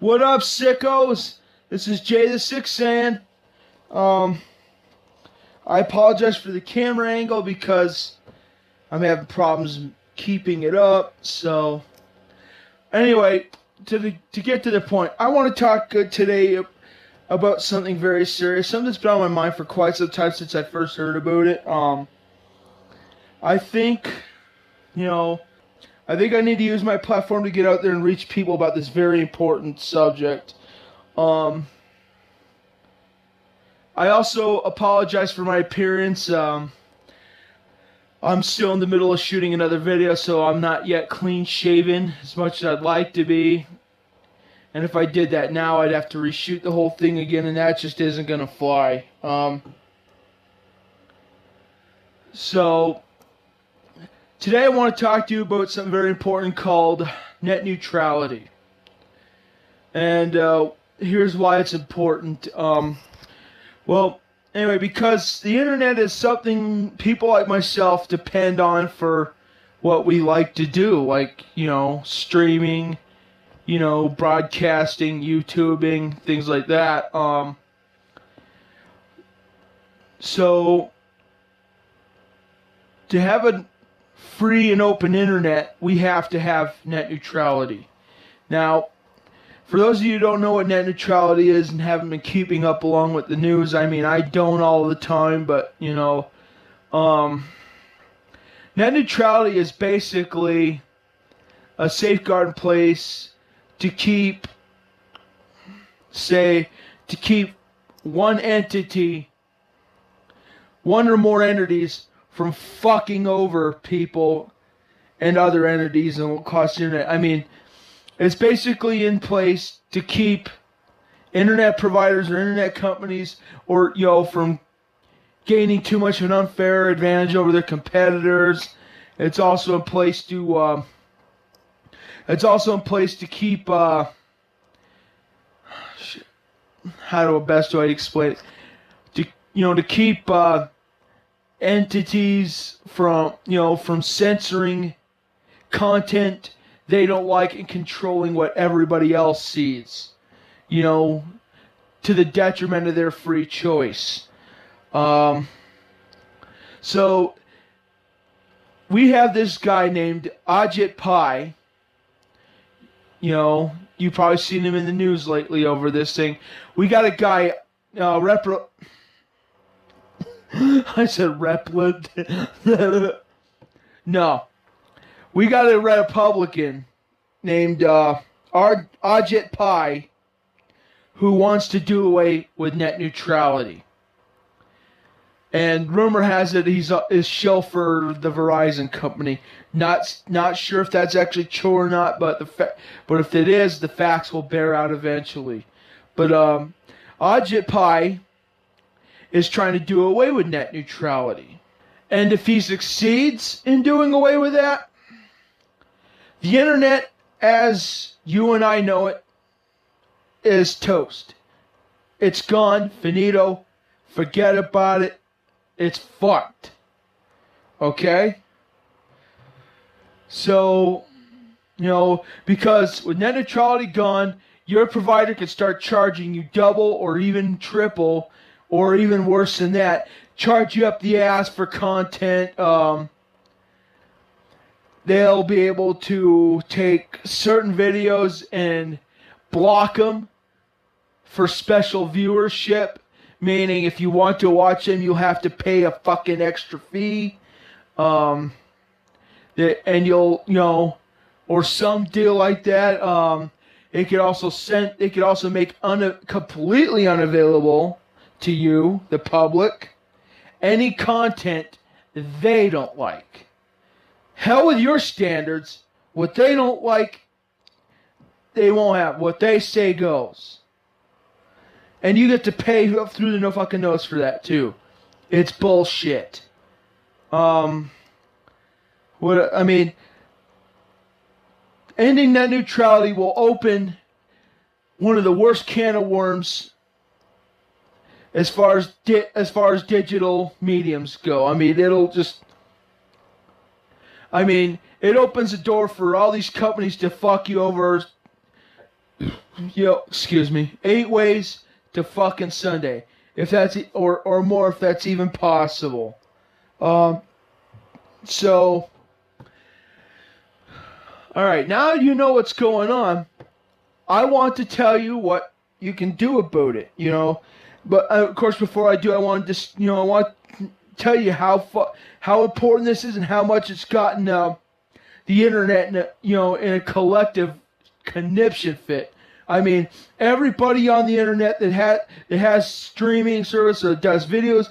What up, sickos? This is Jay the SickSaiyan. I apologize for the camera angle because I'm having problems keeping it up. So, anyway, to get to the point, I want to talk today about something very serious, something that's been on my mind for quite some time since I first heard about it. I think, I think I need to use my platform to get out there and reach people about this very important subject. I also apologize for my appearance. I'm still in the middle of shooting another video, so I'm not yet clean shaven as much as I'd like to be. And if I did that now, I'd have to reshoot the whole thing again, and that just isn't going to fly. So today I want to talk to you about something very important called net neutrality. And here's why it's important. Well, anyway, because the internet is something people like myself depend on for what we like to do, like, streaming, broadcasting, YouTubing, things like that. So to have a free and open internet, we have to have net neutrality. Now, for those of you who don't know what net neutrality is and haven't been keeping up along with the news, I mean, I don't all the time, but, net neutrality is basically a safeguard in place to keep, one entity, one or more entities from fucking over people and other entities and what costs the internet. I mean, it's basically in place to keep internet providers or internet companies or, from gaining too much of an unfair advantage over their competitors. It's also in place to keep how do I explain it? To keep entities from censoring content they don't like and controlling what everybody else sees, to the detriment of their free choice. So we have this guy named Ajit Pai. You've probably seen him in the news lately over this thing. We got a guy, I said Replit. No. We got a Republican named Ajit Pai who wants to do away with net neutrality. And rumor has it he's shill for the Verizon company. Not sure if that's actually true or not, but if it is, the facts will bear out eventually. But Ajit Pai is trying to do away with net neutrality. And if he succeeds in doing away with that, the internet, as you and I know it, is toast. It's gone, finito, forget about it, it's fucked. Okay? So, because with net neutrality gone, your provider can start charging you double or even triple, or even worse than that, charge you up the ass for content. They'll be able to take certain videos and block them for special viewership, meaning if you want to watch them, you'll have to pay a fucking extra fee. And you'll, or some deal like that. It could also make completely unavailable to you, the public, any content they don't like. Hell with your standards. What they don't like, they won't have. What they say goes. And you get to pay up through the no fucking nose for that too. It's bullshit. Ending net neutrality will open one of the worst can of worms as far as digital mediums go. It opens the door for all these companies to fuck you over excuse me, 8 ways to fucking Sunday, if that's or more if that's even possible. So, all right, now you know what's going on. I want to tell you what you can do about it. But of course, before I do, I want to just I want to tell you how important this is and how much it's gotten the internet in a collective conniption fit. I mean, everybody on the internet that has streaming service or does videos,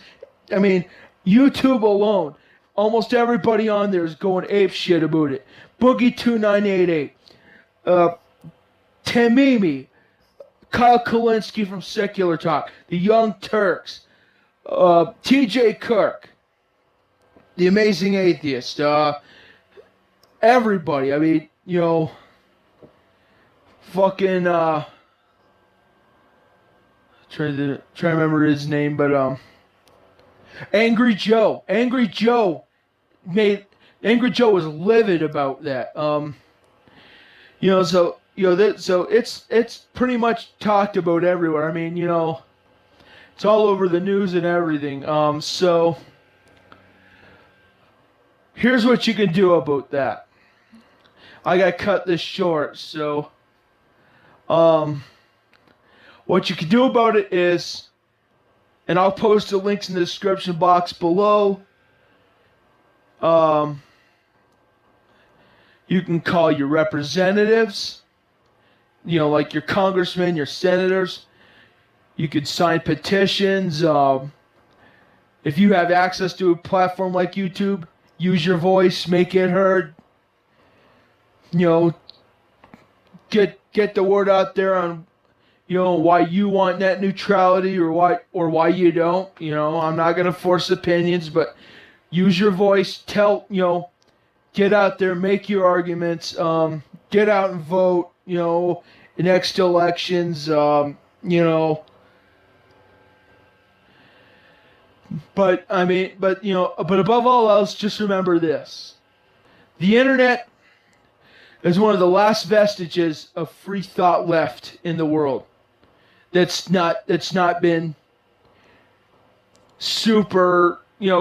I mean, YouTube alone, almost everybody on there is going ape shit about it. Boogie2988, Tamimi, Kyle Kalinske from Secular Talk, the Young Turks, TJ Kirk, the Amazing Atheist, everybody. I mean, fucking trying to remember his name, but Angry Joe was livid about that. So it's pretty much talked about everywhere. I mean, it's all over the news and everything. So here's what you can do about that. I gotta cut this short, so what you can do about it is, and I'll post the links in the description box below. You can call your representatives, like your congressmen, your senators. You could sign petitions. If you have access to a platform like YouTube, use your voice, make it heard. Get the word out there on, why you want net neutrality or why you don't. I'm not gonna force opinions, but use your voice. Get out there, make your arguments. Get out and vote. In next elections. But above all else, just remember this: the internet is one of the last vestiges of free thought left in the world. That's not been super,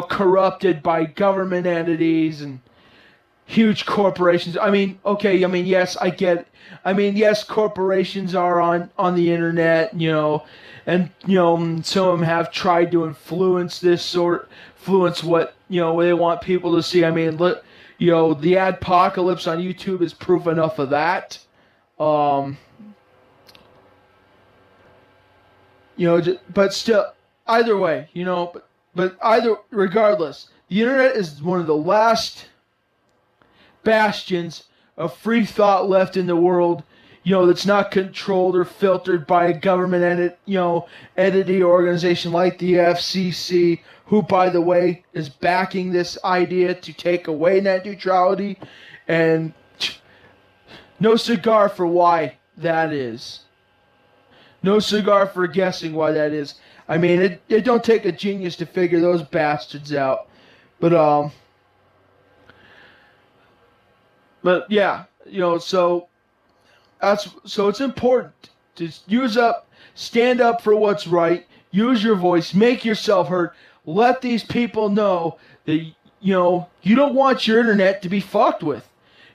corrupted by government entities and huge corporations. Yes, I get it. Yes, corporations are on the internet, and some of them have tried to influence what they want people to see. The adpocalypse on YouTube is proof enough of that. But still, either way, regardless, the internet is one of the last bastions of free thought left in the world, that's not controlled or filtered by a government entity or organization like the FCC, who, by the way, is backing this idea to take away net neutrality, and no cigar for why that is. No cigar for guessing why that is. It don't take a genius to figure those bastards out. But yeah, so it's important to stand up for what's right, use your voice, make yourself heard, let these people know that, you don't want your internet to be fucked with.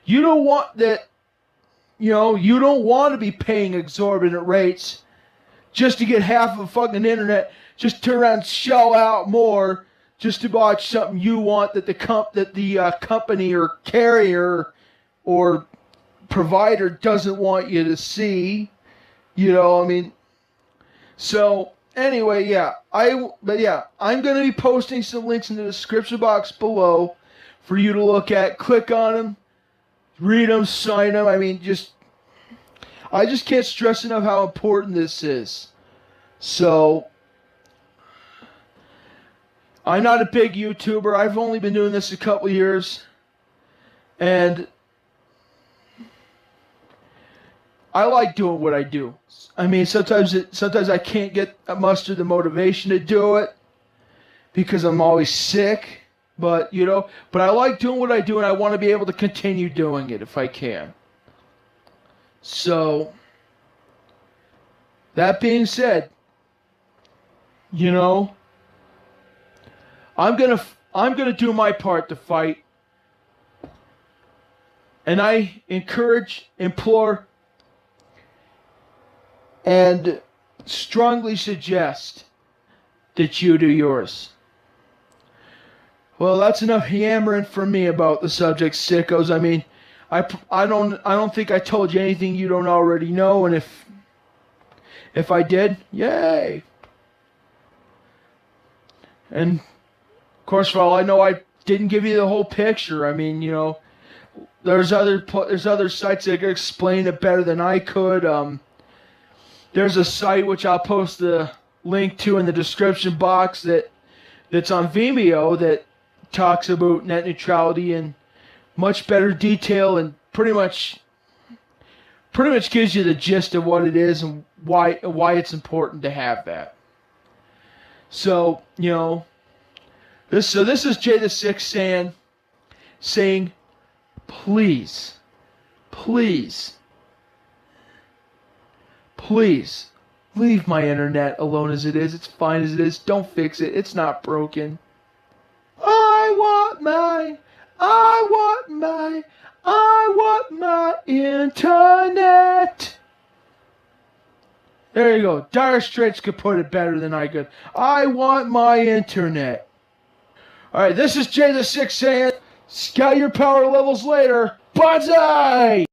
You don't want that, you don't want to be paying exorbitant rates just to get half of the fucking internet, just turn around and shell out more just to watch something you want that the company or carrier or provider doesn't want you to see. So anyway, I'm going to be posting some links in the description box below for you to look at. Click on them, read them, sign them. I just can't stress enough how important this is. So, I'm not a big YouTuber. I've only been doing this a couple years. And I like doing what I do. Sometimes I can't muster the motivation to do it because I'm always sick. But I like doing what I do, and I want to be able to continue doing it if I can. So, That being said, you know, I'm gonna do my part to fight, and I encourage, implore, and strongly suggest that you do yours. Well, that's enough yammering from me about the subject, sickos. I mean, I don't think I told you anything you don't already know, and if I did, yay. And of course, for all I know, I didn't give you the whole picture. I mean, you know, there's other sites that can explain it better than I could. There's a site which I'll post the link to in the description box that's on Vimeo that talks about net neutrality in much better detail and pretty much gives you the gist of what it is and why it's important to have that. So, you know, this is Jay the SickSaiyan saying, please, leave my internet alone as it is. It's fine as it is. Don't fix it. It's not broken. I want my internet. There you go. Dire Straits could put it better than I could. I want my internet. Alright, this is Jay the SickSaiyan. Scout your power levels later. Banzai!